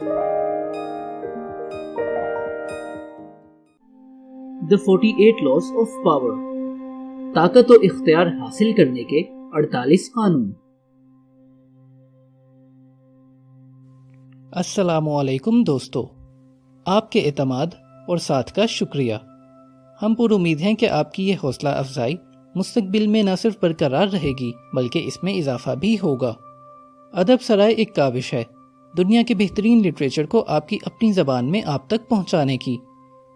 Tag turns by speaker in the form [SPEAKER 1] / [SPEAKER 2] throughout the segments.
[SPEAKER 1] The 48 Laws of Power. طاقت و اختیار حاصل کرنے کے 48 قانون.
[SPEAKER 2] السلام علیکم دوستو، آپ کے اعتماد اور ساتھ کا شکریہ. ہم پر امید ہیں کہ آپ کی یہ حوصلہ افزائی مستقبل میں نہ صرف برقرار رہے گی بلکہ اس میں اضافہ بھی ہوگا. ادب سرائے ایک کاوش ہے دنیا کے بہترین لٹریچر کو آپ کی اپنی زبان میں آپ تک پہنچانے کی.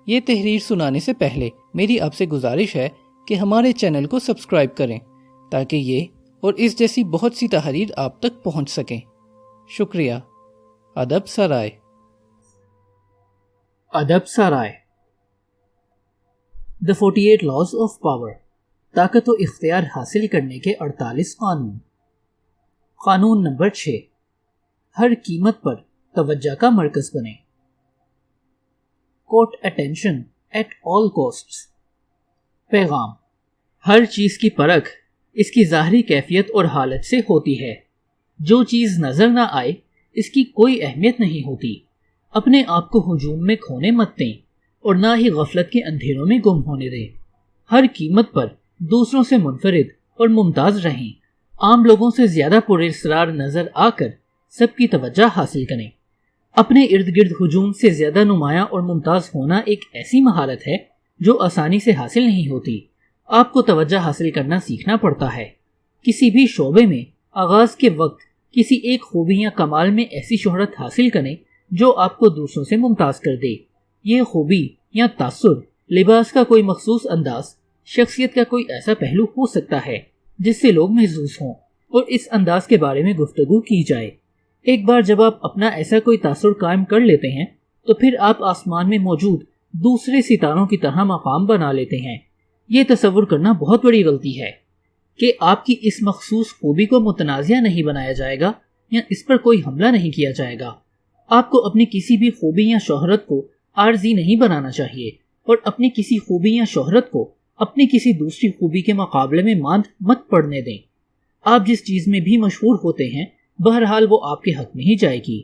[SPEAKER 2] یہ تحریر سنانے سے پہلے میری آپ سے گزارش ہے کہ ہمارے چینل کو سبسکرائب کریں تاکہ یہ اور اس جیسی بہت سی تحریر آپ تک پہنچ سکیں. شکریہ. ادب سرائے.
[SPEAKER 1] ادب سرائے. The 48 Laws of Power. طاقت و اختیار حاصل کرنے کے 48 قانون. قانون نمبر 6. ہر قیمت پر توجہ کا مرکز بنیں. Quote attention at all costs. پیغام: ہر چیز کی پرکھ اس کی ظاہری کیفیت اور حالت سے ہوتی ہے. جو چیز نظر نہ آئے اس کی کوئی اہمیت نہیں ہوتی. اپنے آپ کو ہجوم میں کھونے مت دیں اور نہ ہی غفلت کے اندھیروں میں گم ہونے دیں. ہر قیمت پر دوسروں سے منفرد اور ممتاز رہیں. عام لوگوں سے زیادہ پراسرار نظر آ کر سب کی توجہ حاصل کریں. اپنے ارد گرد ہجوم سے زیادہ نمایاں اور ممتاز ہونا ایک ایسی مہارت ہے جو آسانی سے حاصل نہیں ہوتی. آپ کو توجہ حاصل کرنا سیکھنا پڑتا ہے. کسی بھی شعبے میں آغاز کے وقت کسی ایک خوبی یا کمال میں ایسی شہرت حاصل کریں جو آپ کو دوسروں سے ممتاز کر دے. یہ خوبی یا تاثر لباس کا کوئی مخصوص انداز، شخصیت کا کوئی ایسا پہلو ہو سکتا ہے جس سے لوگ محظوظ ہوں اور اس انداز کے بارے میں گفتگو کی جائے. ایک بار جب آپ اپنا ایسا کوئی تاثر قائم کر لیتے ہیں تو پھر آپ آسمان میں موجود دوسرے ستاروں کی طرح مقام بنا لیتے ہیں. یہ تصور کرنا بہت بڑی غلطی ہے کہ آپ کی اس مخصوص خوبی کو متنازع نہیں بنایا جائے گا یا اس پر کوئی حملہ نہیں کیا جائے گا. آپ کو اپنی کسی بھی خوبی یا شہرت کو عارضی نہیں بنانا چاہیے اور اپنی کسی خوبی یا شہرت کو اپنی کسی دوسری خوبی کے مقابلے میں ماند مت پڑنے دیں. آپ جس چیز میں بھی مشہور ہوتے ہیں بہرحال وہ آپ کے حق میں ہی جائے گی.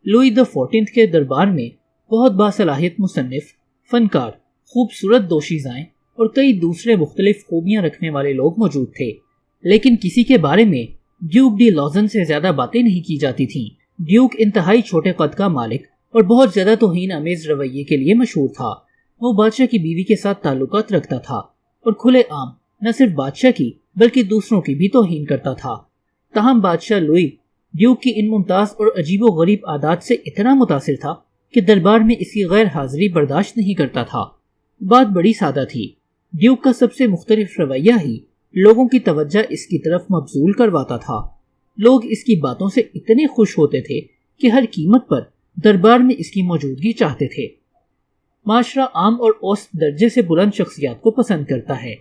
[SPEAKER 1] لوئی دی 14 کے دربار میں بہت باصلاحیت مصنف، فنکار، خوبصورت دوشیزائیں اور کئی دوسرے مختلف خوبیاں رکھنے والے لوگ موجود تھے، لیکن کسی کے بارے میں ڈیوک ڈی لوزن سے زیادہ باتیں نہیں کی جاتی تھیں. ڈیوک انتہائی چھوٹے قد کا مالک اور بہت زیادہ توہین آمیز رویے کے لیے مشہور تھا. وہ بادشاہ کی بیوی کے ساتھ تعلقات رکھتا تھا اور کھلے عام نہ صرف بادشاہ کی بلکہ دوسروں کی بھی توہین کرتا تھا. تاہم بادشاہ لوئی ڈیوک کی ان ممتاز اور عجیب و غریب عادات سے اتنا متاثر تھا کہ دربار میں اس کی غیر حاضری برداشت نہیں کرتا تھا. بات بڑی سادہ تھی. ڈیوک کا سب سے مختلف رویہ ہی لوگوں کی توجہ اس کی طرف مبذول کرواتا تھا. لوگ اس کی باتوں سے اتنے خوش ہوتے تھے کہ ہر قیمت پر دربار میں اس کی موجودگی چاہتے تھے. معاشرہ عام اور اوسط درجے سے بلند شخصیات کو پسند کرتا ہے،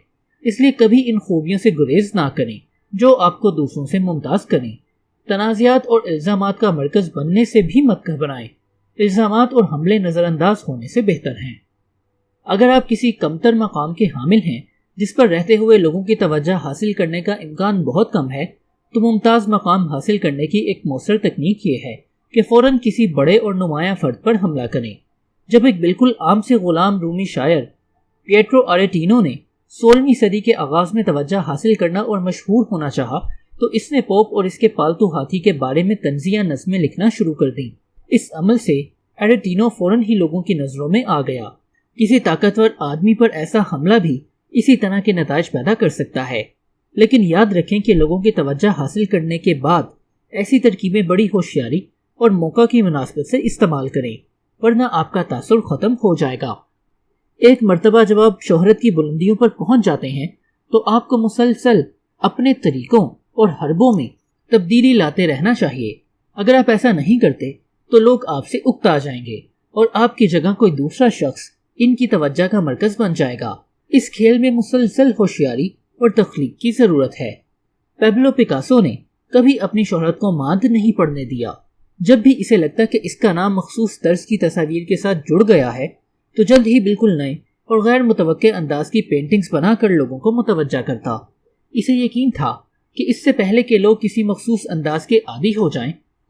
[SPEAKER 1] اس لیے کبھی ان خوبیوں سے گریز نہ کریں جو آپ کو دوسروں سے ممتاز کریں. تنازعات اور الزامات کا مرکز بننے سے بھی مت گھبرائیں. الزامات اور حملے نظر انداز ہونے سے بہتر ہیں. اگر آپ کسی کمتر مقام کے حامل ہیں جس پر رہتے ہوئے لوگوں کی توجہ حاصل کرنے کا امکان بہت کم ہے تو ممتاز مقام حاصل کرنے کی ایک مؤثر تکنیک یہ ہے کہ فوراً کسی بڑے اور نمایاں فرد پر حملہ کریں. جب ایک بالکل عام سے غلام رومی شاعر پیٹرو آریٹینو نے 16ویں صدی کے آغاز میں توجہ حاصل کرنا اور مشہور ہونا چاہا تو اس نے پوپ اور اس کے پالتو ہاتھی کے بارے میں طنزیہ نظمیں لکھنا شروع کر دیں. اس عمل سے آریٹینو فوراً ہی لوگوں کی نظروں میں آ گیا. کسی طاقتور آدمی پر ایسا حملہ بھی اسی طرح کے نتائج پیدا کر سکتا ہے، لیکن یاد رکھیں کہ لوگوں کی توجہ حاصل کرنے کے بعد ایسی ترکیبیں بڑی ہوشیاری اور موقع کی مناسبت سے استعمال کریں ورنہ آپ کا تاثر ختم ہو جائے گا. ایک مرتبہ جب آپ شہرت کی بلندیوں پر پہنچ جاتے ہیں تو آپ کو مسلسل اپنے طریقوں اور حربوں میں تبدیلی لاتے رہنا چاہیے. اگر آپ ایسا نہیں کرتے تو لوگ آپ سے اکتا جائیں گے اور آپ کی جگہ کوئی دوسرا شخص ان کی توجہ کا مرکز بن جائے گا. اس کھیل میں مسلسل ہوشیاری اور تخلیق کی ضرورت ہے. پیبلو پیکاسو نے کبھی اپنی شہرت کو ماند نہیں پڑنے دیا. جب بھی اسے لگتا کہ اس کا نام مخصوص طرز کی تصاویر کے ساتھ جڑ گیا ہے تو جلد ہی بالکل نئے اور غیر متوقع انداز کی پینٹنگز بنا کر لوگوں کو متوجہ کرتا. اسے یقین تھا کہ اس سے پہلے کہ لوگ کسی مخصوص انداز کے عادی ہو جائیں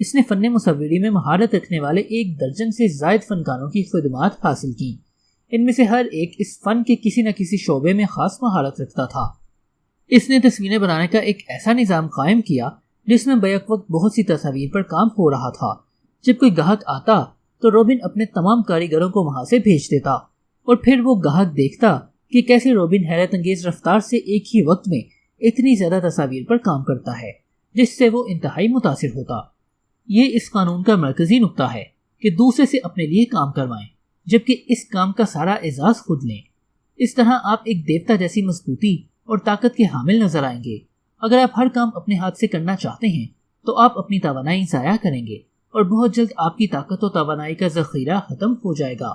[SPEAKER 1] اس نے فن مصوری میں مہارت رکھنے والے 1 درجن سے زائد فنکاروں کی خدمات حاصل کی۔ ان میں سے ہر ایک اس فن کے کسی نہ کسی شعبے میں خاص مہارت رکھتا تھا۔ اس نے تصویریں بنانے کا ایک ایسا نظام قائم کیا جس میں بیک وقت بہت سی تصاویر پر کام ہو رہا تھا۔ جب کوئی گاہک آتا تو روبن اپنے تمام کاریگروں کو وہاں سے بھیج دیتا اور پھر وہ گاہک دیکھتا کہ کیسے روبن حیرت انگیز رفتار سے ایک ہی وقت میں اتنی زیادہ تصاویر پر کام کرتا ہے، جس سے وہ انتہائی متاثر ہوتا۔ یہ اس قانون کا مرکزی نقطہ ہے کہ دوسرے سے اپنے لیے کام کروائیں جبکہ اس کام کا سارا اعزاز خود لیں۔ اس طرح آپ ایک دیوتا جیسی مضبوطی اور طاقت کے حامل نظر آئیں گے۔ اگر آپ ہر کام اپنے ہاتھ سے کرنا چاہتے ہیں تو آپ اپنی توانائی ضائع کریں گے اور بہت جلد آپ کی طاقت و توانائی کا ذخیرہ ختم ہو جائے گا۔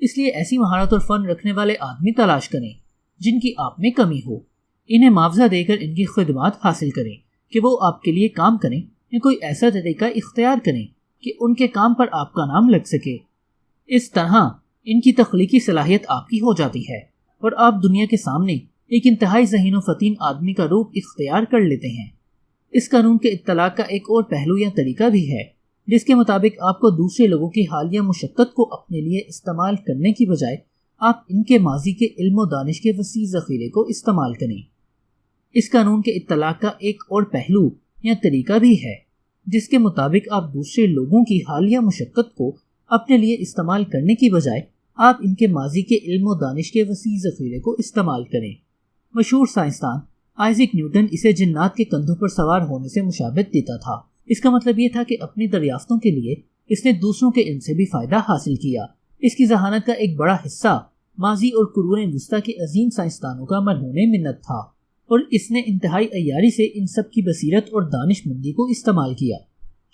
[SPEAKER 1] اس لیے ایسی مہارت اور فن رکھنے والے آدمی تلاش کریں جن کی آپ میں کمی ہو، انہیں معاوضہ دے کر ان کی خدمات حاصل کریں کہ وہ آپ کے لیے کام کریں یا کوئی ایسا طریقہ اختیار کریں کہ ان کے کام پر آپ کا نام لگ سکے۔ اس طرح ان کی تخلیقی صلاحیت آپ کی ہو جاتی ہے اور آپ دنیا کے سامنے ایک انتہائی ذہین و فطین آدمی کا روپ اختیار کر لیتے ہیں۔ اس قانون کے اطلاق کا ایک اور پہلو یا طریقہ بھی ہے جس کے مطابق آپ کو دوسرے لوگوں کی حالیہ مشقت کو اپنے لیے استعمال کرنے کی بجائے آپ ان کے ماضی کے علم و دانش کے وسیع ذخیرے کو استعمال کریں۔ اس قانون کے اطلاق کا ایک اور پہلو یا طریقہ بھی ہے جس کے مطابق آپ دوسرے لوگوں کی حالیہ مشقت کو اپنے لیے استعمال کرنے کی بجائے آپ ان کے ماضی کے علم و دانش کے وسیع ذخیرے کو استعمال کریں۔ مشہور سائنسدان آئزیک نیوٹن اسے جنات کے کندھوں پر سوار ہونے سے مشابہت دیتا تھا۔ اس کا مطلب یہ تھا کہ اپنی دریافتوں کے لیے اس نے دوسروں کے علم سے بھی فائدہ حاصل کیا۔ اس کی ذہانت کا ایک بڑا حصہ ماضی اور قرون وسطیٰ کے عظیم سائنسدانوں کا مرہون منت تھا اور اس نے انتہائی عیاری سے ان سب کی بصیرت اور دانش مندی کو استعمال کیا۔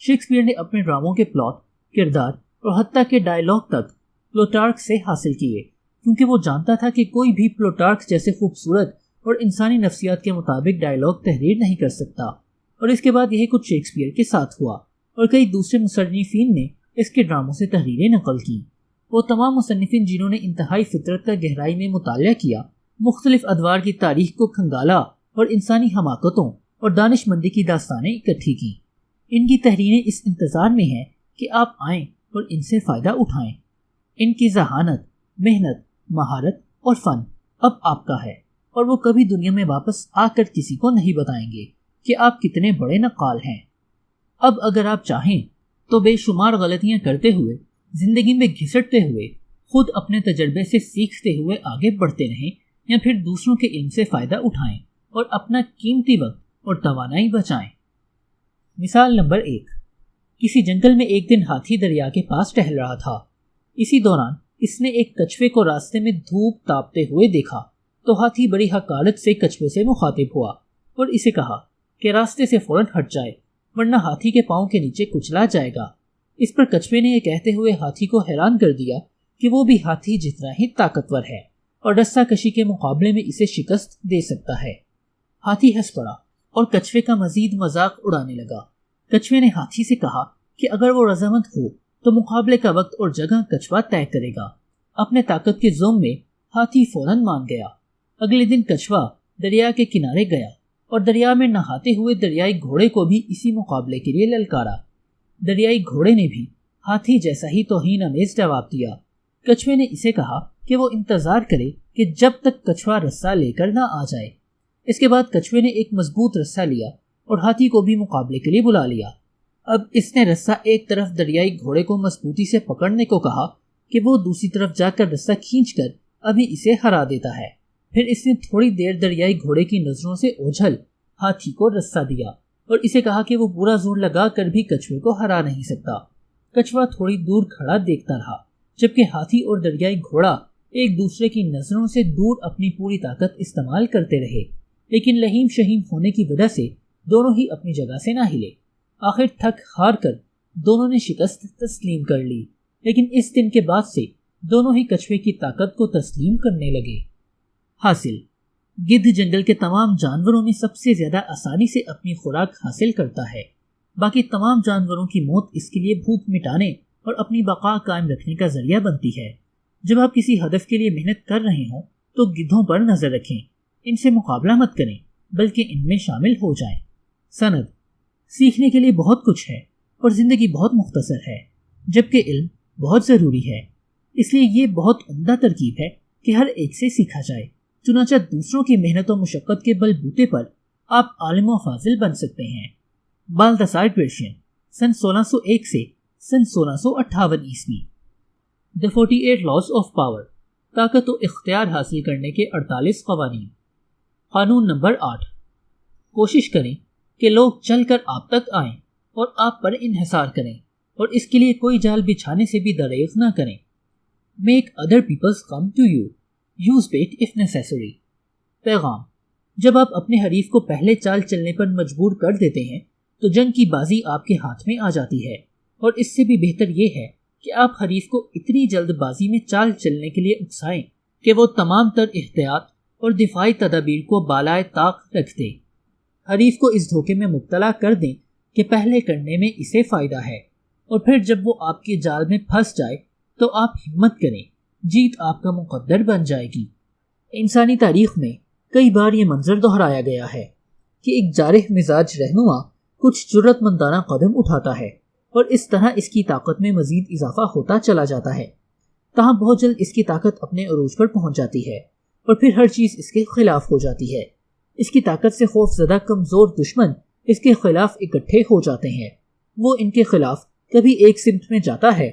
[SPEAKER 1] شیکسپیئر نے اپنے ڈراموں کے پلاٹ، کردار اور حتیٰ کہ ڈائیلاگ تک پلوٹارک سے حاصل کیے، کیونکہ وہ جانتا تھا کہ کوئی بھی پلوٹارک جیسے خوبصورت اور انسانی نفسیات کے مطابق ڈائیلاگ تحریر نہیں کر سکتا۔ اور اس کے بعد یہی کچھ شیکسپیئر کے ساتھ ہوا اور کئی دوسرے مصنفین نے اس کے ڈراموں سے تحریریں نقل کی۔ وہ تمام مصنفین جنہوں نے انتہائی فطرت کا گہرائی میں مطالعہ کیا، مختلف ادوار کی تاریخ کو کھنگالا اور انسانی حماقتوں اور دانش مندی کی داستانیں اکٹھی کی۔ ان کی تحریریں اس انتظار میں ہیں کہ آپ آئیں اور ان سے فائدہ اٹھائیں۔ ان کی ذہانت، محنت، مہارت اور فن اب آپ کا ہے اور وہ کبھی دنیا میں واپس آ کر کسی کو نہیں بتائیں گے کہ آپ کتنے بڑے نقال ہیں۔ اب اگر آپ چاہیں تو بے شمار غلطیاں کرتے ہوئے، زندگی میں گھسٹتے ہوئے، خود اپنے تجربے سے سیکھتے ہوئے آگے بڑھتے رہیں یا پھر دوسروں کے علم سے فائدہ اٹھائیں اور اپنا قیمتی وقت اور توانائی بچائیں۔ مثال نمبر 1، کسی جنگل میں ایک دن ہاتھی دریا کے پاس ٹہل رہا تھا۔ اسی دوران اس نے ایک کچھوے کو راستے میں دھوپ تاپتے ہوئے دیکھا تو ہاتھی بڑی حقارت سے کچھوے سے مخاطب ہوا اور اسے کہا کہ راستے سے فوراً ہٹ جائے ورنہ ہاتھی کے پاؤں کے نیچے کچلا جائے گا۔ اس پر کچھوے نے یہ کہتے ہوئے ہاتھی کو حیران کر دیا کہ وہ بھی ہاتھی جتنا ہی طاقتور ہے اور رسہ کشی کے مقابلے میں اسے شکست دے سکتا ہے۔ ہاتھی ہنس پڑا اور کچھوے کا مزید مذاق اڑانے لگا۔ کچھوے نے ہاتھی سے کہا کہ اگر وہ رضامند ہو تو مقابلے کا وقت اور جگہ کچھوا طے کرے گا۔ اپنے طاقت کے زوم میں ہاتھی فوراً مان گیا۔ اگلے دن کچھوا دریا کے کنارے گیا اور دریا میں نہاتے ہوئے دریائی گھوڑے کو بھی اسی مقابلے کے لیے للکارا۔ دریائی گھوڑے نے بھی ہاتھی جیسا ہی توہین آمیز جواب دیا۔ کچھوے نے اسے کہا کہ وہ انتظار کرے کہ جب تک کچھوا رسہ لے کر نہ آ جائے۔ اس کے بعد کچھوے نے ایک مضبوط رسہ لیا اور ہاتھی کو بھی مقابلے کے لیے بلا لیا۔ اب اس نے رسہ ایک طرف دریائی گھوڑے کو مضبوطی سے پکڑنے کو کہا کہ وہ دوسری طرف جا کر رسہ کھینچ کر ابھی اسے ہرا دیتا ہے۔ پھر اس نے تھوڑی دیر دریائی گھوڑے کی نظروں سے اوجھل ہاتھی کو رسہ دیا اور اسے کہا کہ وہ پورا زور لگا کر بھی کچھوے کو ہرا نہیں سکتا۔ کچھوا تھوڑی دور کھڑا دیکھتا رہا جبکہ ہاتھی اور دریائی گھوڑا ایک دوسرے کی نظروں سے دور اپنی پوری طاقت استعمال کرتے رہے، لیکن لہیم شہیم ہونے کی وجہ سے دونوں ہی اپنی جگہ سے نہ ہلے۔ آخر تھک ہار کر دونوں نے شکست تسلیم کر لی، لیکن اس دن کے بعد سے دونوں ہی کچھوے کی طاقت کو تسلیم کرنے لگے۔ حاصل: گدھ جنگل کے تمام جانوروں میں سب سے زیادہ آسانی سے اپنی خوراک حاصل کرتا ہے۔ باقی تمام جانوروں کی موت اس کے لیے بھوک مٹانے اور اپنی بقا قائم رکھنے کا ذریعہ بنتی ہے۔ جب آپ کسی ہدف کے لیے محنت کر رہے ہوں تو گدھوں پر نظر رکھیں، ان سے مقابلہ مت کریں بلکہ ان میں شامل ہو جائیں۔ سند: سیکھنے کے لیے بہت کچھ ہے اور زندگی بہت مختصر ہے، جبکہ علم بہت ضروری ہے۔ اس لیے یہ بہت عمدہ ترکیب ہے کہ ہر ایک سے سیکھا جائے۔ چنانچہ دوسروں کی محنت و مشقت کے بل بوتے پر آپ عالم و فاضل بن سکتے ہیں۔ بالدسار گریشین، سن 1601 سے سن 1658 عیسوی۔ The 48 Laws of Power، طاقت و اختیار حاصل کرنے کے 48 قوانین۔ قانون نمبر 8، کوشش کریں کہ لوگ چل کر آپ تک آئیں اور آپ پر انحصار کریں، اور اس کے لیے کوئی جال بچھانے سے بھی دریغ نہ کریں۔ Make other people's come to you، use bait if necessary۔ پیغام، جب آپ اپنے حریف کو پہلے چال چلنے پر مجبور کر دیتے ہیں تو جنگ کی بازی آپ کے ہاتھ میں آ جاتی ہے، اور اس سے بھی بہتر یہ ہے کہ آپ حریف کو اتنی جلد بازی میں چال چلنے کے لیے اکسائیں کہ وہ تمام تر احتیاط اور دفاعی تدابیر کو بالائے طاق رکھ دے۔ حریف کو اس دھوکے میں مبتلا کر دیں کہ پہلے کرنے میں اسے فائدہ ہے، اور پھر جب وہ آپ کے جال میں پھنس جائے تو آپ ہمت کریں، جیت آپ کا مقدر بن جائے گی۔ انسانی تاریخ میں کئی بار یہ منظر دہرایا گیا ہے کہ ایک جارح مزاج رہنما کچھ جرأت مندانہ قدم اٹھاتا ہے، اور اس طرح اس کی طاقت میں مزید اضافہ ہوتا چلا جاتا ہے، تاہم بہت جلد اس کی طاقت اپنے عروج پر پہنچ جاتی ہے، اور پھر ہر چیز اس کے خلاف ہو جاتی ہے۔ اس کی طاقت سے خوف زدہ کمزور دشمن اس کے خلاف اکٹھے ہو جاتے ہیں۔ وہ ان کے خلاف کبھی ایک سمت میں جاتا ہے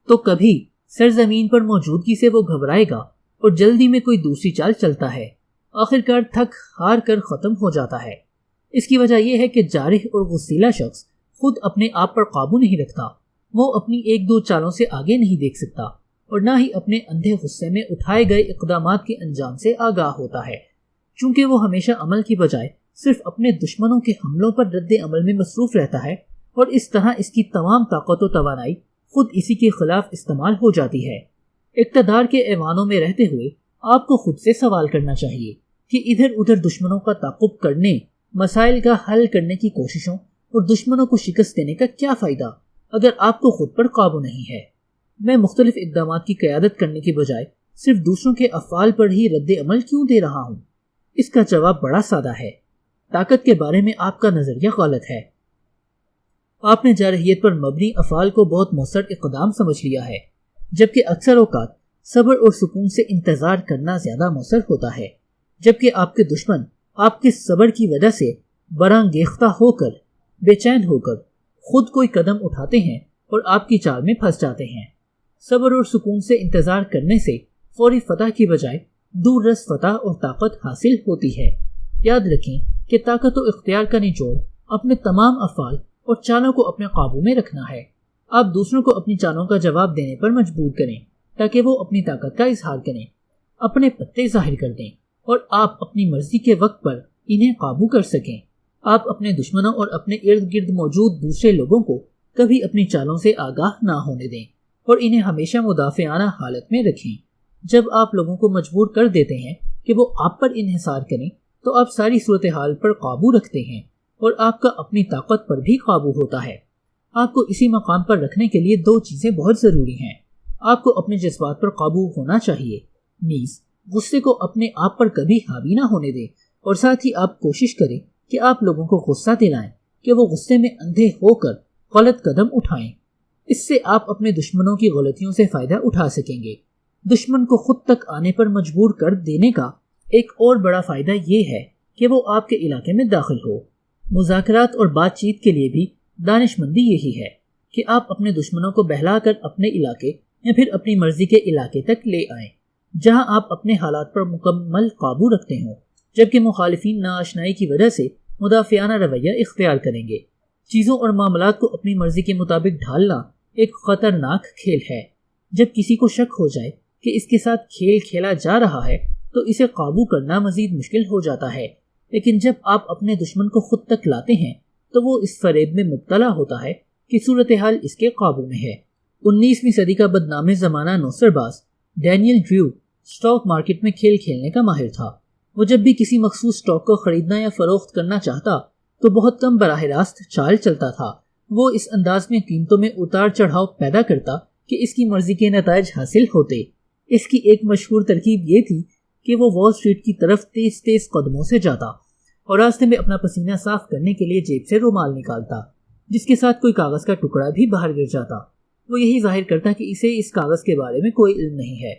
[SPEAKER 1] تو کبھی سرزمین پر موجودگی سے وہ گھبرائے گا اور جلدی میں کوئی دوسری چال چلتا ہے، آخرکار تھک ہار کر ختم ہو جاتا ہے۔ اس کی وجہ یہ ہے کہ جارح اور غصیلا شخص خود اپنے آپ پر قابو نہیں رکھتا، وہ اپنی ایک دو چالوں سے آگے نہیں دیکھ سکتا، اور نہ ہی اپنے اندھے غصے میں اٹھائے گئے اقدامات کے انجام سے آگاہ ہوتا ہے، چونکہ وہ ہمیشہ عمل کی بجائے صرف اپنے دشمنوں کے حملوں پر رد عمل میں مصروف رہتا ہے، اور اس طرح اس کی تمام طاقت و توانائی خود اسی کے خلاف استعمال ہو جاتی ہے۔ اقتدار کے ایوانوں میں رہتے ہوئے آپ کو خود سے سوال کرنا چاہیے کہ ادھر ادھر دشمنوں کا تعاقب کرنے، مسائل کا حل کرنے کی کوششوں اور دشمنوں کو شکست دینے کا کیا فائدہ اگر آپ کو خود پر قابو نہیں ہے؟ میں مختلف اقدامات کی قیادت کرنے کے بجائے صرف دوسروں کے افعال پر ہی رد عمل کیوں دے رہا ہوں؟ اس کا جواب بڑا سادہ ہے۔ طاقت کے بارے میں آپ کا نظریہ غلط ہے۔ آپ نے جارحیت پر مبنی افعال کو بہت مؤثر اقدام سمجھ لیا ہے، جبکہ اکثر اوقات صبر اور سکون سے انتظار کرنا زیادہ مؤثر ہوتا ہے، جبکہ آپ کے دشمن آپ کے صبر کی وجہ سے برانگیختہ ہو کر، بے چین ہو کر خود کوئی قدم اٹھاتے ہیں اور آپ کی چال میں پھنس جاتے ہیں۔ صبر اور سکون سے انتظار کرنے سے فوری فتح کی بجائے دور رس فتح اور طاقت حاصل ہوتی ہے۔ یاد رکھیں کہ طاقت و اختیار کا نچوڑ اپنے تمام افعال اور چالوں کو اپنے قابو میں رکھنا ہے۔ آپ دوسروں کو اپنی چالوں کا جواب دینے پر مجبور کریں تاکہ وہ اپنی طاقت کا اظہار کریں، اپنے پتے ظاہر کر دیں، اور آپ اپنی مرضی کے وقت پر انہیں قابو کر سکیں۔ آپ اپنے دشمنوں اور اپنے ارد گرد موجود دوسرے لوگوں کو کبھی اپنی چالوں سے آگاہ نہ ہونے دیں اور انہیں ہمیشہ مدافعانہ حالت میں رکھیں۔ جب آپ لوگوں کو مجبور کر دیتے ہیں کہ وہ آپ پر انحصار کریں تو آپ ساری صورتحال پر قابو رکھتے ہیں اور آپ کا اپنی طاقت پر بھی قابو ہوتا ہے۔ آپ کو اسی مقام پر رکھنے کے لیے دو چیزیں بہت ضروری ہیں۔ آپ کو اپنے جذبات پر قابو ہونا چاہیے، نیز غصے کو اپنے آپ پر کبھی حاوی نہ ہونے دیں، اور ساتھ ہی آپ کوشش کریں کہ آپ لوگوں کو غصہ دلائیں کہ وہ غصے میں اندھے ہو کر غلط قدم اٹھائیں۔ اس سے آپ اپنے دشمنوں کی غلطیوں سے فائدہ اٹھا سکیں گے۔ دشمن کو خود تک آنے پر مجبور کر دینے کا ایک اور بڑا فائدہ یہ ہے کہ وہ آپ کے علاقے میں داخل ہو۔ مذاکرات اور بات چیت کے لیے بھی دانش مندی یہی ہے کہ آپ اپنے دشمنوں کو بہلا کر اپنے علاقے یا پھر اپنی مرضی کے علاقے تک لے آئیں، جہاں آپ اپنے حالات پر مکمل قابو رکھتے ہوں، جبکہ مخالفین ناآشنائی کی وجہ سے مدافعانہ رویہ اختیار کریں گے۔ چیزوں اور معاملات کو اپنی مرضی کے مطابق ڈھالنا ایک خطرناک کھیل ہے۔ جب کسی کو شک ہو جائے کہ اس کے ساتھ کھیل کھیلا جا رہا ہے تو اسے قابو کرنا مزید مشکل ہو جاتا ہے، لیکن جب آپ اپنے دشمن کو خود تک لاتے ہیں تو وہ اس فریب میں مبتلا ہوتا ہے کہ صورتحال اس کے قابو میں ہے۔ 19ویں صدی کا بدنام زمانہ نوسر باز ڈینیل ڈریو اسٹاک مارکیٹ میں کھیل کھیلنے کا ماہر تھا۔ وہ جب بھی کسی مخصوص اسٹاک کو خریدنا یا فروخت کرنا چاہتا تو بہت کم براہ راست چال چلتا تھا۔ وہ اس انداز میں قیمتوں میں اتار چڑھاؤ پیدا کرتا کہ اس کی مرضی کے نتائج حاصل ہوتے۔ اس کی ایک مشہور ترکیب یہ تھی کہ وہ وال اسٹریٹ کی طرف تیز تیز قدموں سے جاتا اور راستے میں اپنا پسینہ صاف کرنے کے لیے جیب سے رومال نکالتا۔ جس کے ساتھ کوئی کاغذ کا ٹکڑا بھی باہر گر جاتا وہ یہی ظاہر کرتا کہ اسے اس کاغذ کے بارے میں کوئی علم نہیں ہے۔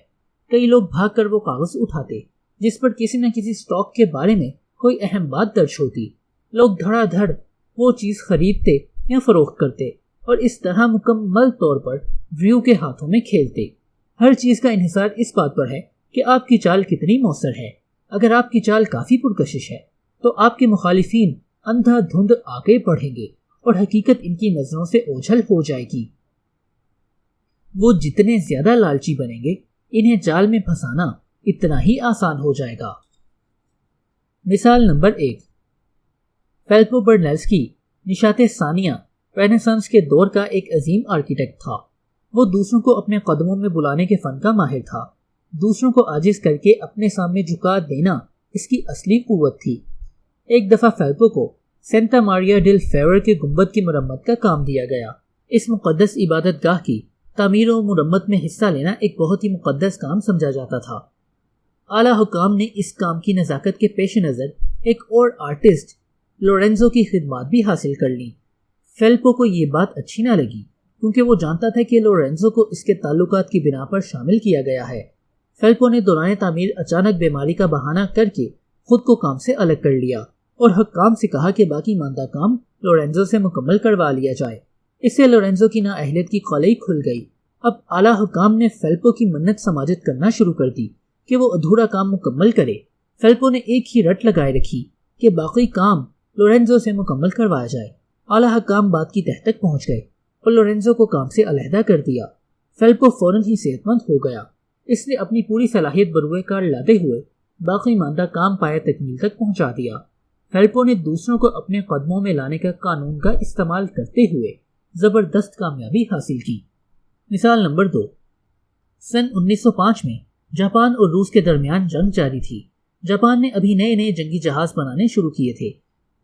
[SPEAKER 1] کئی لوگ بھاگ کر وہ کاغذ اٹھاتے جس پر کسی نہ کسی سٹاک کے بارے میں کوئی اہم بات درج ہوتی۔ لوگ دھڑا دھڑ وہ چیز خریدتے یا فروخت کرتے اور اس طرح مکمل طور پر ویو کے ہاتھوں میں کھیلتے۔ ہر چیز کا انحصار اس بات پر ہے کہ آپ کی چال کتنی مؤثر ہے۔ اگر آپ کی چال کافی پرکشش ہے تو آپ کے مخالفین اندھا دھند آگے بڑھیں گے اور حقیقت ان کی نظروں سے اوجھل ہو جائے گی۔ وہ جتنے زیادہ لالچی بنیں گے انہیں جال میں پھنسانا اتنا ہی آسان ہو جائے گا۔ مثال نمبر 1، فیلپو برنیلسکی نشاط ثانیہ رینیسانس کے دور کا ایک عظیم آرکیٹیکٹ تھا۔ وہ دوسروں کو اپنے قدموں میں بلانے کے فن کا ماہر تھا۔ دوسروں کو عاجز کر کے اپنے سامنے جھکا دینا اس کی اصلی قوت تھی۔ ایک دفعہ فیلپو کو سینتا ماریا ڈیل فیور کے گنبد کی مرمت کا کام دیا گیا۔ اس مقدس عبادت گاہ کی تعمیر و مرمت میں حصہ لینا ایک بہت ہی مقدس کام سمجھا جاتا تھا۔ اعلیٰ حکام نے اس کام کی نزاکت کے پیش نظر ایک اور آرٹسٹ لورینزو کی خدمات بھی حاصل کر لیں۔ فیلپو کو یہ بات اچھی نہ لگی کیونکہ وہ جانتا تھا کہ لورینزو کو اس کے تعلقات کی بنا پر شامل کیا گیا ہے۔ فیلپو نے دوران تعمیر اچانک بیماری کا بہانہ کر کے خود کو کام سے الگ کر لیا اور حکام سے کہا کہ باقی ماندہ کام لورینزو سے مکمل کروا لیا جائے۔ اس سے لورینزو کی نااہلیت کی قلعی کھل گئی۔ اب اعلیٰ حکام نے فیلپو کی منت سماجت کرنا شروع کر دی کہ وہ ادھورا کام مکمل کرے۔ فیلپو نے ایک ہی رٹ لگائے رکھی کہ باقی کام لورینزو سے مکمل کروایا جائے۔ اعلیٰ حکام بات کی تہ تک پہنچ گئے اور لورینزو کو کام سے علیحدہ کر دیا۔ فیلپو فوراً ہی صحت مند ہو گیا۔ اس نے اپنی پوری صلاحیت بروئے کار لاتے ہوئے باقی ماندہ کام پایہ تکمیل تک پہنچا دیا۔ فیلپو نے دوسروں کو اپنے قدموں میں لانے کا قانون کا استعمال کرتے ہوئے زبردست کامیابی حاصل کی۔ مثال نمبر 2، سن 1905 میں جاپان اور روس کے درمیان جنگ جاری تھی۔ جاپان نے ابھی نئے نئے جنگی جہاز بنانے شروع کیے تھے۔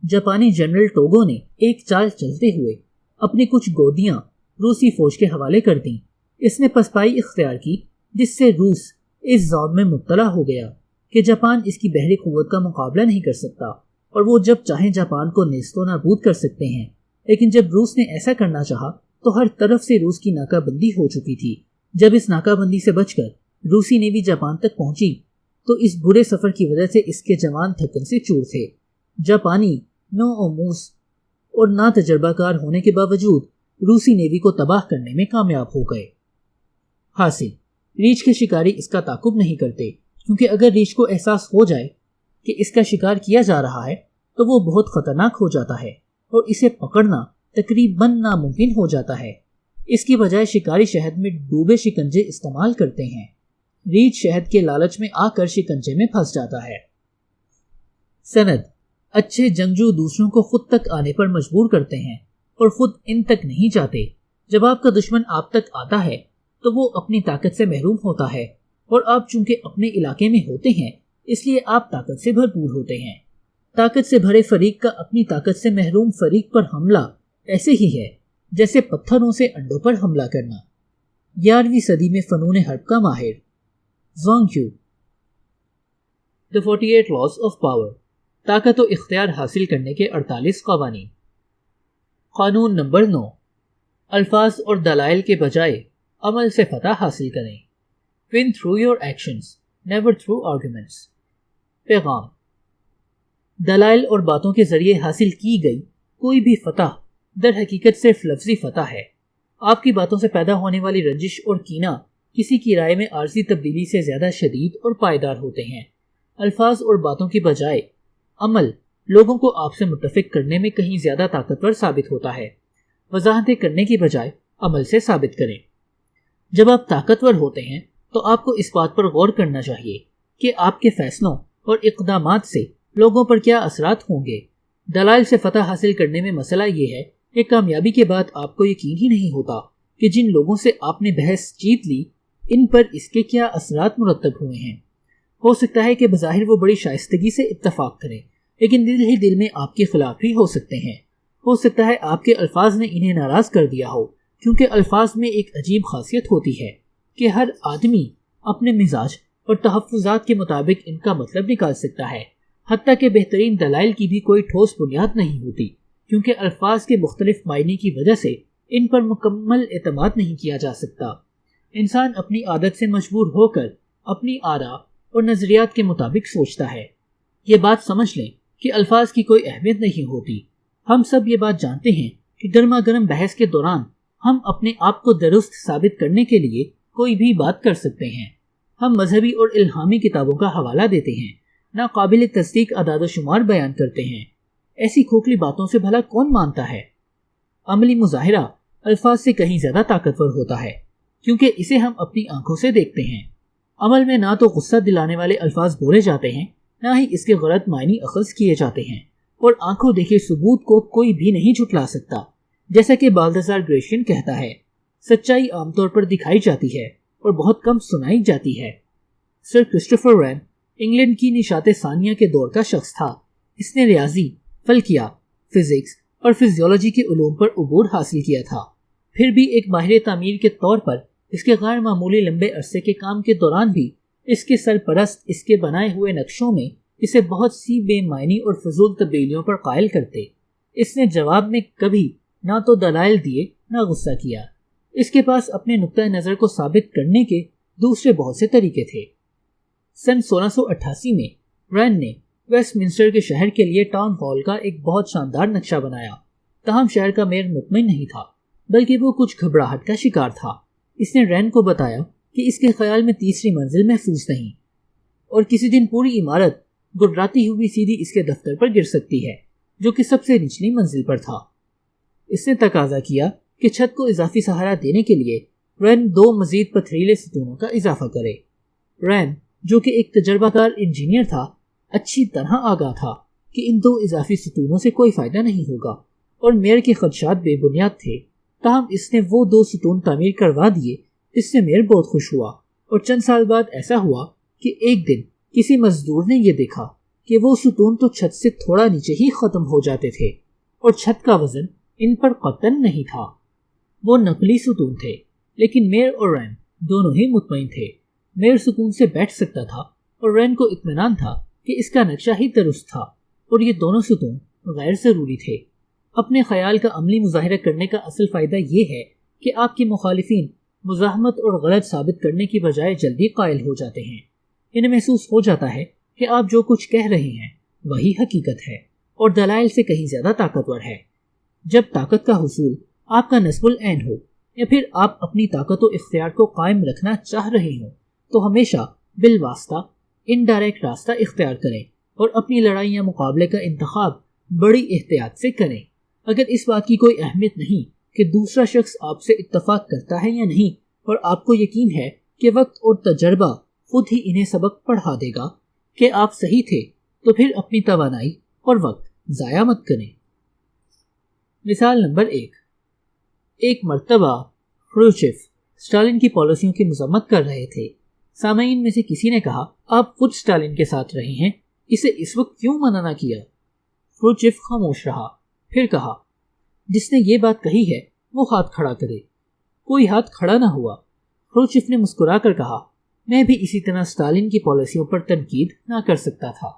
[SPEAKER 1] جاپانی جنرل ٹوگو نے ایک چال چلتے ہوئے اپنی کچھ گودیاں روسی فوج کے حوالے کر دیں۔ اس نے پسپائی اختیار کی جس سے روس اس ذوق میں مبتلا ہو گیا کہ جاپان اس کی بحری قوت کا مقابلہ نہیں کر سکتا اور وہ جب چاہیں جاپان کو نیست و نابود کر سکتے ہیں۔ لیکن جب روس نے ایسا کرنا چاہا تو ہر طرف سے روس کی ناکہ بندی ہو چکی تھی۔ جب اس ناکہ بندی سے بچ کر روسی نیوی جاپان تک پہنچی تو اس برے سفر کی وجہ سے اس کے جوان تھکن سے چور تھے۔ جاپانی نو آموز اور نا تجربہ کار ہونے کے باوجود روسی نیوی کو تباہ کرنے میں کامیاب ہو گئے۔ حاصل، ریچھ کے شکاری اس کا تعاقب نہیں کرتے کیونکہ اگر ریچھ کو احساس ہو جائے کہ اس کا شکار کیا جا رہا ہے تو وہ بہت خطرناک ہو جاتا ہے اور اسے پکڑنا تقریباً ناممکن ہو جاتا ہے۔ اس کی بجائے شکاری شہد میں ڈوبے شکنجے استعمال کرتے ہیں۔ ریچھ شہد کے لالچ میں آ کر شکنجے میں پھنس جاتا ہے۔ سند، اچھے جنگجو دوسروں کو خود تک آنے پر مجبور کرتے ہیں اور خود ان تک نہیں جاتے۔ جب آپ کا دشمن آپ تک آتا ہے تو وہ اپنی طاقت سے محروم ہوتا ہے اور آپ چونکہ اپنے علاقے میں ہوتے ہیں اس لیے آپ طاقت سے بھرپور ہوتے ہیں۔ طاقت سے بھرے فریق کا اپنی طاقت سے محروم فریق پر حملہ ایسے ہی ہے جیسے پتھروں سے انڈوں پر حملہ کرنا۔ 11ویں صدی میں فنون حرب کا ماہر زوانگ you. The 48 Laws of Power، طاقت و اختیار حاصل کرنے کے 48 قوانین۔ قانون نمبر 9، الفاظ اور دلائل کے بجائے عمل سے فتح حاصل کریں۔ Win through your actions, never through arguments۔ پیغام، دلائل اور باتوں کے ذریعے حاصل کی گئی کوئی بھی فتح در حقیقت صرف لفظی فتح ہے۔ آپ کی باتوں سے پیدا ہونے والی رنجش اور کینہ کسی کی رائے میں عارضی تبدیلی سے زیادہ شدید اور پائیدار ہوتے ہیں۔ الفاظ اور باتوں کی بجائے عمل لوگوں کو آپ سے متفق کرنے میں کہیں زیادہ طاقتور ثابت ہوتا ہے۔ وضاحتیں کرنے کی بجائے عمل سے ثابت کریں۔ جب آپ طاقتور ہوتے ہیں تو آپ کو اس بات پر غور کرنا چاہیے کہ آپ کے فیصلوں اور اقدامات سے لوگوں پر کیا اثرات ہوں گے۔ دلائل سے فتح حاصل کرنے میں مسئلہ یہ ہے کہ کامیابی کے بعد آپ کو یقین ہی نہیں ہوتا کہ جن لوگوں سے آپ نے بحث جیت لی ان پر اس کے کیا اثرات مرتب ہوئے ہیں۔ ہو سکتا ہے کہ بظاہر وہ بڑی شائستگی سے اتفاق کریں لیکن دل ہی دل میں آپ کے خلاف بھی ہو سکتے ہیں۔ ہو سکتا ہے آپ کے الفاظ نے انہیں ناراض کر دیا ہو، کیونکہ الفاظ میں ایک عجیب خاصیت ہوتی ہے کہ ہر آدمی اپنے مزاج اور تحفظات کے مطابق ان کا مطلب نکال سکتا ہے، حتیٰ کہ بہترین دلائل کی بھی کوئی ٹھوس بنیاد نہیں ہوتی۔ کیونکہ الفاظ کے مختلف معنی کی وجہ سے ان پر مکمل اعتماد نہیں کیا جا سکتا۔ انسان اپنی عادت سے مجبور ہو کر اپنی آراء اور نظریات کے مطابق سوچتا ہے۔ یہ بات سمجھ لیں کہ الفاظ کی کوئی اہمیت نہیں ہوتی۔ ہم سب یہ بات جانتے ہیں کہ گرما گرم بحث کے دوران ہم اپنے آپ کو درست ثابت کرنے کے لیے کوئی بھی بات کر سکتے ہیں۔ ہم مذہبی اور الہامی کتابوں کا حوالہ دیتے ہیں، ناقابل تصدیق اعداد و شمار بیان کرتے ہیں۔ ایسی کھوکھلی باتوں سے بھلا کون مانتا ہے؟ عملی مظاہرہ الفاظ سے کہیں زیادہ طاقتور ہوتا ہے، کیونکہ اسے ہم اپنی آنکھوں سے دیکھتے ہیں۔ عمل میں نہ تو غصہ دلانے والے الفاظ بولے جاتے ہیں، نہ ہی اس کے غلط معنی اخذ کیے جاتے ہیں، اور آنکھوں دیکھے ثبوت کو کوئی بھی نہیں جھٹلا سکتا۔ جیسا کہ بالدازار گریشین کہتا ہے، سچائی عام طور پر دکھائی جاتی ہے اور بہت کم سنائی جاتی ہے۔ سر کرسٹوفر رین انگلینڈ کی نشاط ثانیہ کے دور کا شخص تھا۔ اس نے ریاضی، فلکیات، فزکس اور فزیولوجی کے علوم پر عبور حاصل کیا تھا۔ پھر بھی ایک ماہر تعمیر کے طور پر اس کے غیر معمولی لمبے عرصے کے کام کے دوران بھی اس کے سرپرست اس کے بنائے ہوئے نقشوں میں اسے بہت سی بے معنی اور فضول تبدیلیوں پر قائل کرتے۔ اس نے جواب میں کبھی نہ تو دلائل دیے نہ غصہ کیا۔ اس کے پاس اپنے نقطۂ نظر کو ثابت کرنے کے دوسرے بہت سے طریقے تھے۔ سن 1688 میں رین نے ویسٹ منسٹر کے شہر کے لیے ٹاؤن ہال کا ایک بہت شاندار نقشہ بنایا۔ تاہم شہر کا میئر مطمئن نہیں تھا، بلکہ وہ کچھ گھبراہٹ کا شکار تھا۔ اس نے رین کو بتایا کہ اس کے خیال میں تیسری منزل محفوظ نہیں، اور کسی دن پوری عمارت گڑراتی ہوئی سیدھی اس کے دفتر پر گر سکتی ہے، جو کہ سب سے نچلی منزل پر تھا۔ اس نے تقاضا کیا کہ چھت کو اضافی سہارا دینے کے لیے رین 2 مزید پتھریلے ستونوں کا اضافہ کرے۔ رین، جو کہ ایک تجربہ کار انجینئر تھا، اچھی طرح آگاہ تھا کہ ان 2 اضافی ستونوں سے کوئی فائدہ نہیں ہوگا، اور میئر کے خدشات بے بنیاد تھے۔ تاہم اس نے وہ 2 ستون تعمیر کروا دیے۔ اس سے میئر بہت خوش ہوا، اور چند سال بعد ایسا ہوا کہ ایک دن کسی مزدور نے یہ دیکھا کہ وہ ستون تو چھت سے تھوڑا نیچے ہی ختم ہو جاتے تھے، اور چھت کا وزن ان پر قطعاً نہیں تھا۔ وہ نقلی ستون تھے، لیکن میئر اور رین دونوں ہی مطمئن تھے۔ میئر سکون سے بیٹھ سکتا تھا، اور رین کو اطمینان تھا کہ اس کا نقشہ ہی درست تھا، اور یہ دونوں ستون غیر ضروری تھے۔ اپنے خیال کا عملی مظاہرہ کرنے کا اصل فائدہ یہ ہے کہ آپ کے مخالفین مزاحمت اور غلط ثابت کرنے کی بجائے جلدی قائل ہو جاتے ہیں۔ انہیں محسوس ہو جاتا ہے کہ آپ جو کچھ کہہ رہے ہیں وہی حقیقت ہے، اور دلائل سے کہیں زیادہ طاقتور ہے۔ جب طاقت کا حصول آپ کا نصب العین ہو، یا پھر آپ اپنی طاقت و اختیار کو قائم رکھنا چاہ رہے ہوں، تو ہمیشہ بالواسطہ انڈائریکٹ راستہ اختیار کریں، اور اپنی لڑائی یا مقابلے کا انتخاب بڑی احتیاط سے کریں۔ اگر اس بات کی کوئی اہمیت نہیں کہ دوسرا شخص آپ سے اتفاق کرتا ہے یا نہیں، اور آپ کو یقین ہے کہ وقت اور تجربہ خود ہی انہیں سبق پڑھا دے گا کہ آپ صحیح تھے، تو پھر اپنی توانائی اور وقت ضائع مت کریں۔ مثال نمبر 1۔ ایک مرتبہ خروشچیف اسٹالن کی پالیسیوں کی مذمت کر رہے تھے۔ سامعین میں سے کسی نے کہا، آپ خود اسٹالن کے ساتھ رہے ہیں، اسے اس وقت کیوں منع نہ کیا؟ خروشچیف خاموش رہا، پھر کہا، جس نے یہ بات کہی ہے وہ ہاتھ کھڑا کرے۔ کوئی ہاتھ کھڑا نہ ہوا۔ خروشچیف نے مسکرا کر کہا، میں بھی اسی طرح اسٹالن کی پالیسیوں پر تنقید نہ کر سکتا تھا۔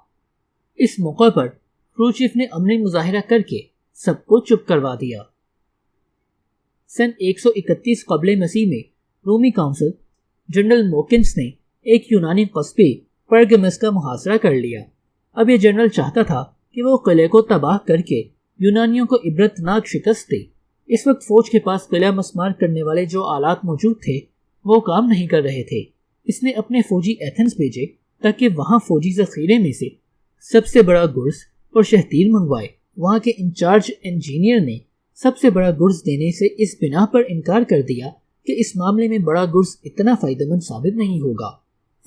[SPEAKER 1] اس موقع پر خروشچیف نے عملی مظاہرہ کر کے سب کو چپ کروا دیا۔ سن 131 قبل مسیح میں رومی کونسل جنرل موکنس نے ایک یونانی قصبے پرگمس کا محاصرہ کر لیا۔ اب یہ جنرل چاہتا تھا کہ وہ قلعے کو تباہ کر کے یونانیوں کو عبرتناک شکست دے۔ اس وقت فوج کے پاس قلعہ مسمار کرنے والے جو آلات موجود تھے وہ کام نہیں کر رہے تھے۔ اس نے اپنے فوجی ایتھنز بھیجے تاکہ وہاں فوجی ذخیرے میں سے سب سے بڑا گرز اور شہتیر منگوائے۔ وہاں کے انچارج انجینئر نے سب سے بڑا گرز دینے سے اس بنا پر انکار کر دیا کہ اس معاملے میں بڑا گرز اتنا فائدہ مند ثابت نہیں ہوگا۔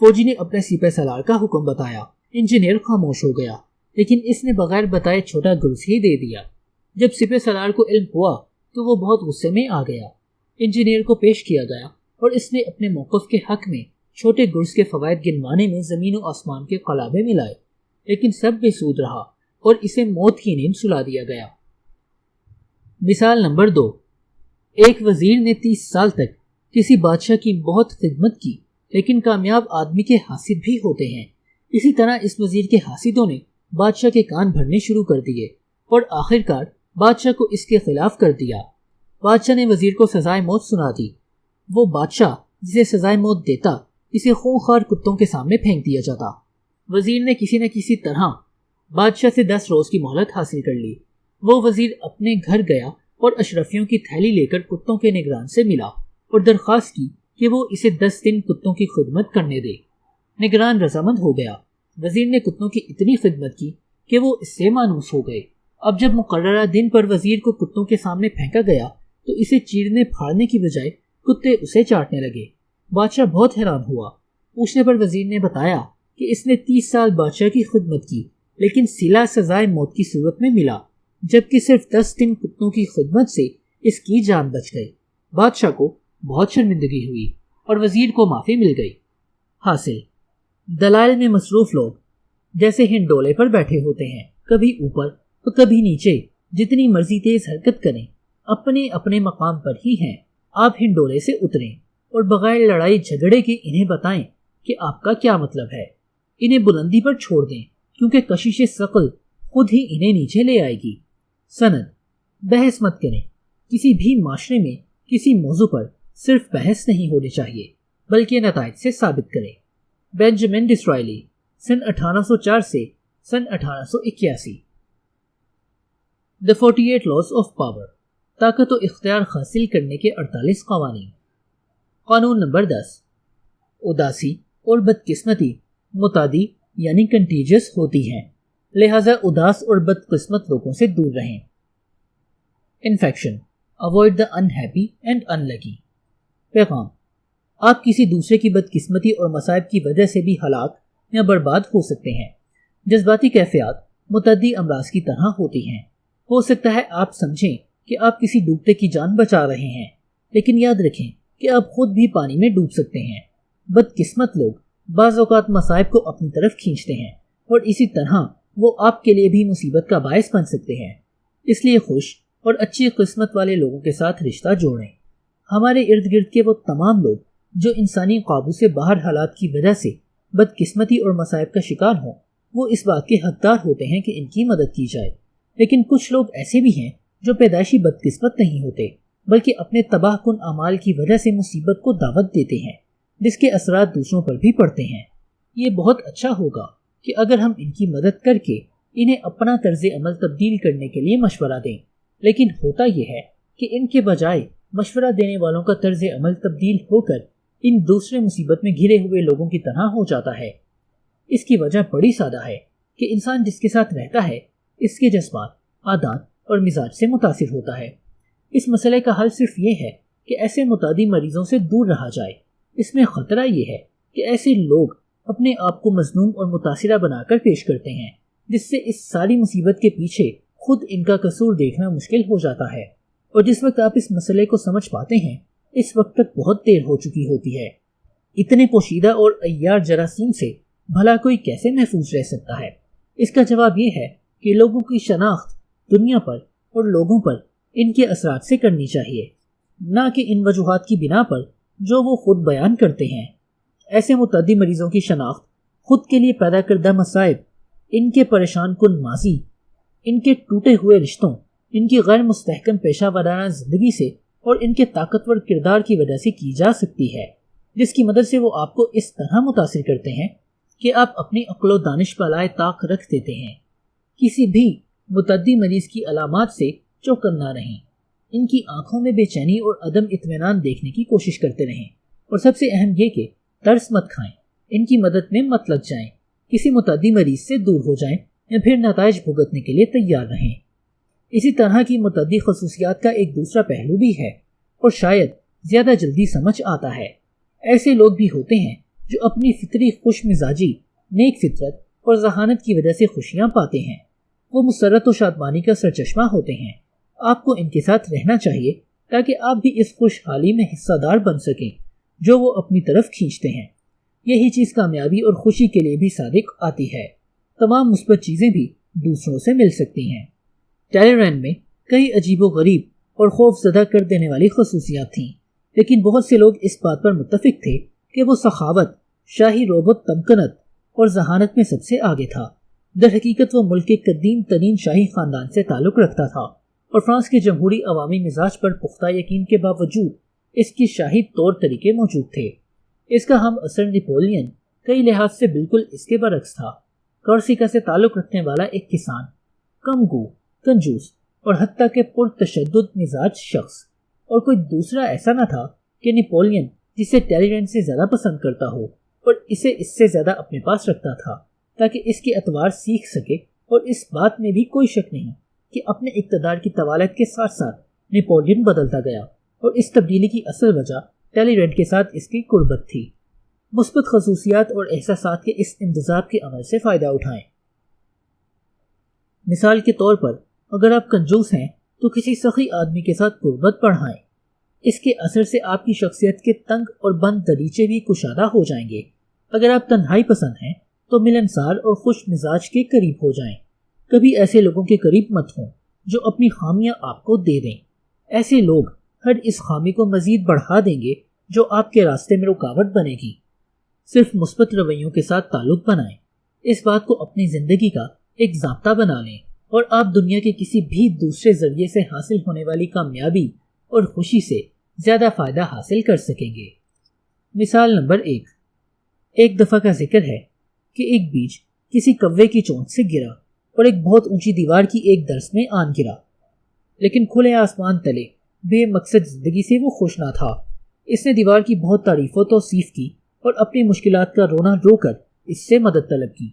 [SPEAKER 1] فوجی نے اپنے سپہ سالار کا حکم بتایا۔ انجینئر خاموش ہو گیا، لیکن اس نے بغیر بتائے چھوٹا گرز ہی دے دیا۔ جب سپہ سالار کو علم ہوا تو وہ بہت غصے میں آ گیا۔ انجینئر کو پیش کیا گیا، اور اس نے اپنے موقف کے حق میں چھوٹے گرز کے فوائد گنوانے میں زمین و آسمان کے قلابے ملائے، لیکن سب بے سود رہا اور اسے موت کی نیند سلا دیا گیا۔ مثال نمبر 2۔ ایک وزیر نے 30 سال تک کسی بادشاہ کی بہت خدمت کی، لیکن کامیاب آدمی کے حاسد بھی ہوتے ہیں۔ اسی طرح اس وزیر کے حاسدوں نے بادشاہ کے کان بھرنے شروع کر دیے، اور آخر کار بادشاہ کو اس کے خلاف کر دیا۔ بادشاہ نے وزیر کو سزائے موت سنا دی۔ وہ بادشاہ جسے سزائے موت دیتا اسے خونخوار کتوں کے سامنے پھینک دیا جاتا۔ وزیر نے کسی نہ کسی طرح بادشاہ سے 10 روز کی مہلت حاصل کر لی۔ وہ وزیر اپنے گھر گیا اور اشرفیوں کی تھیلی لے کر کتوں کے نگران سے ملا اور درخواست کی کہ وہ اسے 10 دن کتوں کی خدمت کرنے دے۔ نگران رضامند ہو گیا۔ وزیر نے کتوں کی اتنی خدمت کی کہ وہ اس سے مانوس ہو گئے۔ اب جب مقررہ دن پر وزیر کو کتوں کے سامنے پھینکا گیا تو اسے چیرنے پھاڑنے کی بجائے کتے اسے چاٹنے لگے۔ بادشاہ بہت حیران ہوا۔ پوچھنے پر وزیر نے بتایا کہ اس نے 30 سال بادشاہ کی خدمت کی لیکن صلہ سزائے موت کی صورت میں ملا، جبکہ صرف 10 دن کتوں کی خدمت سے اس کی جان بچ گئی۔ بادشاہ کو بہت شرمندگی ہوئی اور وزیر کو معافی مل گئی۔ حاصل: دلائل میں مصروف لوگ جیسے ہنڈولے پر بیٹھے ہوتے ہیں، کبھی اوپر تو کبھی نیچے، جتنی مرضی تیز حرکت کریں اپنے اپنے مقام پر ہی ہیں۔ آپ ہنڈولے سے اتریں اور بغیر لڑائی جھگڑے کے انہیں بتائیں کہ آپ کا کیا مطلب ہے۔ انہیں بلندی پر چھوڑ دیں کیونکہ کشش ثقل خود ہی انہیں نیچے لے آئے گی۔ سند: بحث مت کریں۔ کسی بھی معاشرے میں کسی موضوع پر صرف بحث نہیں ہونی چاہیے بلکہ نتائج سے ثابت کریں۔ بینجامن ڈسرائیلی، سن 1804 سے سن 1881۔ The 48 Laws of Power، طاقت و اختیار حاصل کرنے کے 48 قوانین۔ قانون نمبر 10، اداسی اور بدقسمتی متعدی یعنی کنٹیجس ہوتی ہیں، لہذا اداس اور بدقسمت لوگوں سے دور رہیں۔ Infection, Avoid the unhappy and unlucky۔ پیغام: آپ کسی دوسرے کی بدقسمتی اور مصائب کی وجہ سے بھی ہلاک یا برباد ہو سکتے ہیں۔ جذباتی کیفیات متعدی امراض کی طرح ہوتی ہیں۔ ہو سکتا ہے آپ سمجھیں کہ آپ کسی ڈوبتے کی جان بچا رہے ہیں، لیکن یاد رکھیں کہ آپ خود بھی پانی میں ڈوب سکتے ہیں۔ بدقسمت لوگ بعض اوقات مصائب کو اپنی طرف کھینچتے ہیں اور اسی طرح وہ آپ کے لیے بھی مصیبت کا باعث بن سکتے ہیں۔ اس لیے خوش اور اچھی قسمت والے لوگوں کے ساتھ رشتہ جوڑیں۔ ہمارے ارد گرد کے وہ تمام لوگ جو انسانی قابو سے باہر حالات کی وجہ سے بدقسمتی اور مصائب کا شکار ہوں، وہ اس بات کے حقدار ہوتے ہیں کہ ان کی مدد کی جائے۔ لیکن کچھ لوگ ایسے بھی ہیں جو پیدائشی بدقسمت نہیں ہوتے بلکہ اپنے تباہ کن اعمال کی وجہ سے مصیبت کو دعوت دیتے ہیں جس کے اثرات دوسروں پر بھی پڑتے ہیں۔ یہ بہت اچھا ہوگا کہ اگر ہم ان کی مدد کر کے انہیں اپنا طرز عمل تبدیل کرنے کے لیے مشورہ دیں، لیکن ہوتا یہ ہے کہ ان کے بجائے مشورہ دینے والوں کا طرز عمل تبدیل ہو کر ان دوسرے مصیبت میں گھرے ہوئے لوگوں کی طرح ہو جاتا ہے۔ اس کی وجہ بڑی سادہ ہے کہ انسان جس کے ساتھ رہتا ہے اس کے جذبات، عادات اور مزاج سے متاثر ہوتا ہے۔ اس مسئلے کا حل صرف یہ ہے کہ ایسے متعدی مریضوں سے دور رہا جائے۔ اس میں خطرہ یہ ہے کہ ایسے لوگ اپنے آپ کو مظلوم اور متاثرہ بنا کر پیش کرتے ہیں، جس سے اس ساری مصیبت کے پیچھے خود ان کا قصور دیکھنا مشکل ہو جاتا ہے، اور جس وقت آپ اس مسئلے کو سمجھ پاتے ہیں اس وقت تک بہت دیر ہو چکی ہوتی ہے۔ اتنے پوشیدہ اور عیار جراثیم سے بھلا کوئی کیسے محفوظ رہ سکتا ہے؟ اس کا جواب یہ ہے کہ لوگوں کی شناخت دنیا پر اور لوگوں پر ان کے اثرات سے کرنی چاہیے، نہ کہ ان وجوہات کی بنا پر جو وہ خود بیان کرتے ہیں۔ ایسے متعدی مریضوں کی شناخت خود کے لیے پیدا کردہ مصائب، ان کے پریشان کن ماضی، ان کے ٹوٹے ہوئے رشتوں، ان کی غیر مستحکم پیشہ ورانہ زندگی سے اور ان کے طاقتور کردار کی وجہ سے کی جا سکتی ہے، جس کی مدد سے وہ آپ کو اس طرح متاثر کرتے ہیں کہ آپ اپنی عقل و دانش پر لائے طاق رکھ دیتے ہیں۔ کسی بھی متعدی مریض کی علامات سے چوکن نہ رہیں، ان کی آنکھوں میں بے چینی اور عدم اطمینان دیکھنے کی کوشش کرتے رہیں، اور سب سے اہم یہ کہ ترس مت کھائیں، ان کی مدد میں مت لگ جائیں، کسی متعدی مریض سے دور ہو جائیں یا پھر نتائج بھگتنے کے لیے تیار رہیں۔ اسی طرح کی متعدی خصوصیات کا ایک دوسرا پہلو بھی ہے اور شاید زیادہ جلدی سمجھ آتا ہے۔ ایسے لوگ بھی ہوتے ہیں جو اپنی فطری خوش مزاجی، نیک فطرت اور ذہانت کی وجہ سے خوشیاں پاتے ہیں۔ وہ مسرت و شادمانی کا سرچشمہ ہوتے ہیں۔ آپ کو ان کے ساتھ رہنا چاہیے تاکہ آپ بھی اس خوشحالی میں حصہ دار بن سکیں جو وہ اپنی طرف کھینچتے ہیں۔ یہی چیز کامیابی اور خوشی کے لیے بھی صادق آتی ہے۔ تمام مثبت چیزیں بھی دوسروں سے مل سکتی ہیں۔ ٹیلیرینڈ میں کئی عجیب و غریب اور خوف زدہ کر دینے والی خصوصیات تھیں، لیکن بہت سے لوگ اس بات پر متفق تھے کہ وہ سخاوت، شاہی روب و تمکنت اور ذہانت میں سب سے آگے تھا۔ در حقیقت وہ ملک کے قدیم ترین شاہی خاندان سے تعلق رکھتا تھا اور فرانس کے جمہوری عوامی مزاج پر پختہ یقین کے باوجود اس کی شاہی طور طریقے موجود تھے۔ اس کا ہم اثر نپولین کئی لحاظ سے بالکل اس کے برعکس تھا۔ کورسیکا سے تعلق رکھنے والا ایک کسان، کم گو، کنجوس اور حتیٰ کہ پرتشدد مزاج شخص، اور کوئی دوسرا ایسا نہ تھا کہ نپولین جسے ٹیلیرینٹ سے زیادہ پسند کرتا ہو اور اسے اس سے زیادہ اپنے پاس رکھتا تھا تاکہ اس کے اطوار سیکھ سکے۔ اور اس بات میں بھی کوئی شک نہیں کہ اپنے اقتدار کی طوالت کے ساتھ ساتھ نپولین بدلتا گیا، اور اس تبدیلی کی اصل وجہ ٹیلیرینٹ کے ساتھ اس کی قربت تھی۔ مثبت خصوصیات اور احساسات کے اس انتخاب کے عمل سے فائدہ اٹھائیں۔ مثال کے طور پر اگر آپ کنجوس ہیں تو کسی سخی آدمی کے ساتھ قربت بڑھائیں۔ اس کے اثر سے آپ کی شخصیت کے تنگ اور بند دریچے بھی کشادہ ہو جائیں گے۔ اگر آپ تنہائی پسند ہیں تو ملنسار اور خوش مزاج کے قریب ہو جائیں۔ کبھی ایسے لوگوں کے قریب مت ہوں جو اپنی خامیاں آپ کو دے دیں۔ ایسے لوگ ہر اس خامی کو مزید بڑھا دیں گے جو آپ کے راستے میں رکاوٹ بنے گی۔ صرف مثبت رویوں کے ساتھ تعلق بنائیں۔ اس بات کو اپنی زندگی کا ایک ضابطہ بنا لیں اور آپ دنیا کے کسی بھی دوسرے ذریعے سے حاصل ہونے والی کامیابی اور خوشی سے زیادہ فائدہ حاصل کر سکیں گے۔ مثال نمبر 1۔ ایک دفعہ کا ذکر ہے کہ ایک بیج کسی کوے کی چونچ سے گرا اور ایک بہت اونچی دیوار کی ایک درس میں آن گرا، لیکن کھلے آسمان تلے بے مقصد زندگی سے وہ خوش نہ تھا۔ اس نے دیوار کی بہت تعریف و توصیف کی اور اپنی مشکلات کا رونا رو کر اس سے مدد طلب کی۔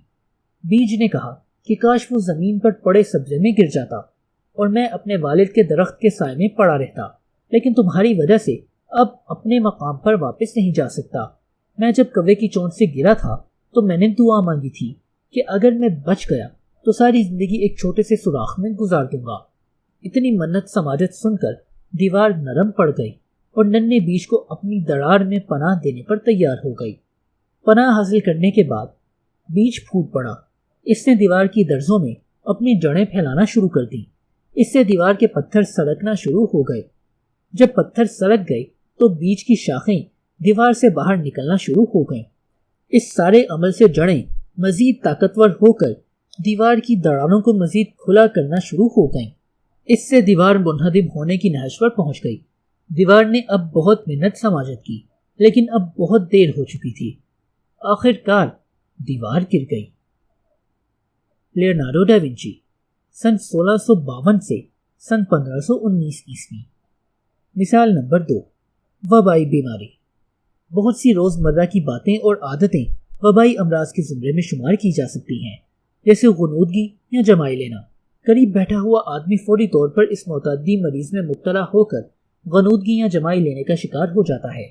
[SPEAKER 1] بیج نے کہا کہ کاش وہ زمین پر پڑے سبزے میں گر جاتا اور میں اپنے والد کے درخت کے سائے میں پڑا رہتا، لیکن تمہاری وجہ سے اب اپنے مقام پر واپس نہیں جا سکتا۔ میں جب کوے کی چونچ سے گرا تھا تو میں نے دعا مانگی تھی کہ اگر میں بچ گیا تو ساری زندگی ایک چھوٹے سے سوراخ میں گزار دوں گا۔ اتنی منت سماجت سن کر دیوار نرم پڑ گئی اور ننھے بیج کو اپنی دراڑ میں پناہ دینے پر تیار ہو گئی۔ پناہ حاصل کرنے کے بعد بیج پھوٹ پڑا۔ اس نے دیوار کی درزوں میں اپنی جڑیں پھیلانا شروع کر دی۔ اس سے دیوار کے پتھر سڑکنا شروع ہو گئے۔ جب پتھر سڑک گئے تو بیج کی شاخیں دیوار سے باہر نکلنا شروع ہو گئیں۔ اس سارے عمل سے جڑیں مزید طاقتور ہو کر دیوار کی دراڑوں کو مزید کھلا کرنا شروع ہو گئیں۔ اس سے دیوار منہدم ہونے کی نہج پر پہنچ گئی۔ دیوار نے اب بہت محنت سماجت کی، لیکن اب بہت دیر ہو چکی تھی۔ آخر کار دیوار گر گئی۔ لیونارڈو ڈا ونچی، سن 1652 سے سن 1519 عیسوی۔ مثال نمبر 2۔ وبائی بیماری۔ بہت سی روزمرہ کی باتیں اور عادتیں وبائی امراض کے زمرے میں شمار کی جا سکتی ہیں، جیسے غنودگی یا جمائی لینا۔ قریب بیٹھا ہوا آدمی فوری طور پر اس معتدی مریض میں مبتلا ہو کر غنودگی یا جمائی لینے کا شکار ہو جاتا ہے۔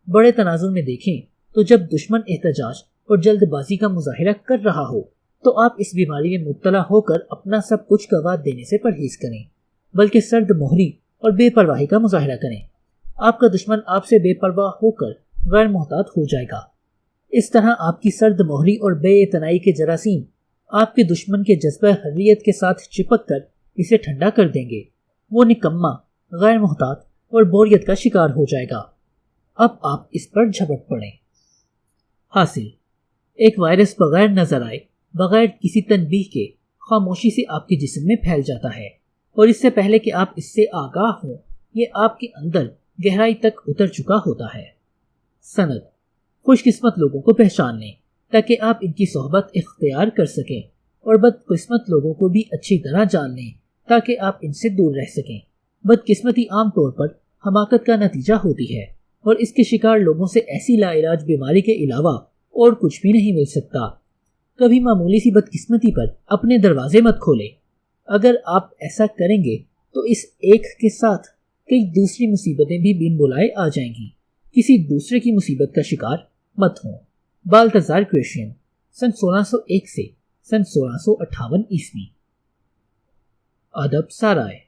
[SPEAKER 1] بڑے تناظر میں دیکھیں تو جب دشمن احتجاج اور جلد بازی کا مظاہرہ کر رہا ہو تو آپ اس بیماری میں مبتلا ہو کر اپنا سب کچھ گنوا دینے سے پرہیز کریں، بلکہ سرد مہری اور بے پرواہی کا مظاہرہ کریں۔ آپ کا دشمن آپ سے بے پرواہ ہو کر غیر محتاط ہو جائے گا۔ اس طرح آپ کی سرد مہری اور بے اعتنائی کے جراثیم آپ کے دشمن کے جذبہ حریت کے ساتھ چپک کر اسے ٹھنڈا کر دیں گے۔ وہ نکما، غیر محتاط اور بوریت کا شکار ہو جائے گا۔ اب آپ اس پر جھپٹ پڑیں۔ حاصل: ایک وائرس بغیر نظر آئے، بغیر کسی تنبیہ کے خاموشی سے آپ کے جسم میں پھیل جاتا ہے، اور اس سے پہلے کہ آپ اس سے آگاہ ہوں یہ آپ کے اندر گہرائی تک اتر چکا ہوتا ہے۔ سند: خوش قسمت لوگوں کو پہچان لیں تاکہ آپ ان کی صحبت اختیار کر سکیں، اور بدقسمت لوگوں کو بھی اچھی طرح جان لیں تاکہ آپ ان سے دور رہ سکیں۔ بدقسمتی عام طور پر حماقت کا نتیجہ ہوتی ہے، اور اس کے شکار لوگوں سے ایسی لا علاج بیماری کے علاوہ اور کچھ بھی نہیں مل سکتا۔ کبھی معمولی سی بدقسمتی پر اپنے دروازے مت کھولیں۔ اگر آپ ایسا کریں گے تو اس ایک کے ساتھ کئی دوسری مصیبتیں بھی بن بلائے آ جائیں گی۔ کسی دوسرے کی مصیبت کا شکار مت ہوں۔ بالتزار کریشین، سن 1601 سے سن 1658 عیسوی۔ ادب سارائے۔